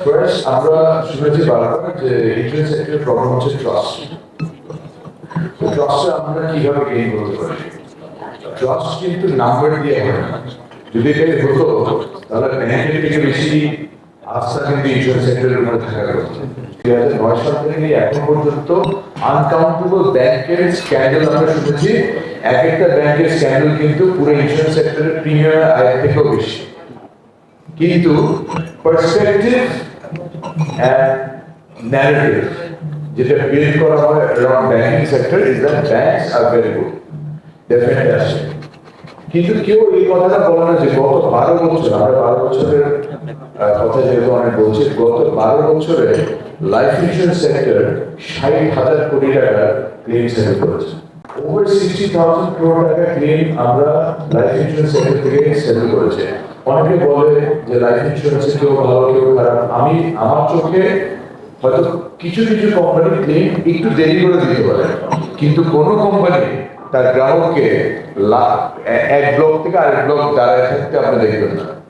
First আমরা শুনেছি বারবার যে ইন্স্যুরেন্স সেক্টরের প্রবলেম হচ্ছে ট্রাস্ট। ট্রাস্ট আমরা কিভাবে গেইন করতে পারি? ট্রাস্ট কিন্তু নাম্বার দিয়ে হয় না। যদি এটাই হতো তাহলে ব্যাংকের থেকে বেশি আস্থা কিন্তু ইন্স্যুরেন্স সেক্টরের উপরে থাকার কথা। 2009 সাল থেকে এখন পর্যন্ত আনকাউন্টেবল ব্যাংকের স্ক্যান্ডাল আমরা শুনেছি। এক একটা ব্যাংকের স্ক্যান্ডাল কিন্তু পুরো ইন্স্যুরেন্স সেক্টরের প্রিমিয়াম আয়ের থেকেও বেশি। কিন্তু পার্সপেক্টিভ and narrative যেটা বিল্ড করা হয় around banking sector is that banks are very good, they're fantastic. কিন্তু কেউ এই কথাটা বলে না যে গত 12 বছর, আমরা 12 বছরের কথা যেহেতু অনেক বলছি, গত 12 বছরে লাইফ ইন্স্যুরেন্স সেক্টর 60,000 কোটি টাকা ক্লেম সেটেল করেছে। ওভার 60,000 crore টাকা ক্লেম আমরা লাইফ ইন্স্যুরেন্স সেক্টর থেকে সেটেল করেছে। অনেকে বলে যে লাইফ ইন্স্যুরেন্সে কেউ ভালো কেউ খারাপ। আমি আমার চোখে হয়তো কিছু কিছু কোম্পানি ক্লেম একটু দেরি করে দিতে পারে, কিন্তু কোনো কোম্পানি তার গ্রাহককে এক ব্লক থেকে আরেক ব্লক দাঁড়ায় থাকতে আপনি দেখবেন না।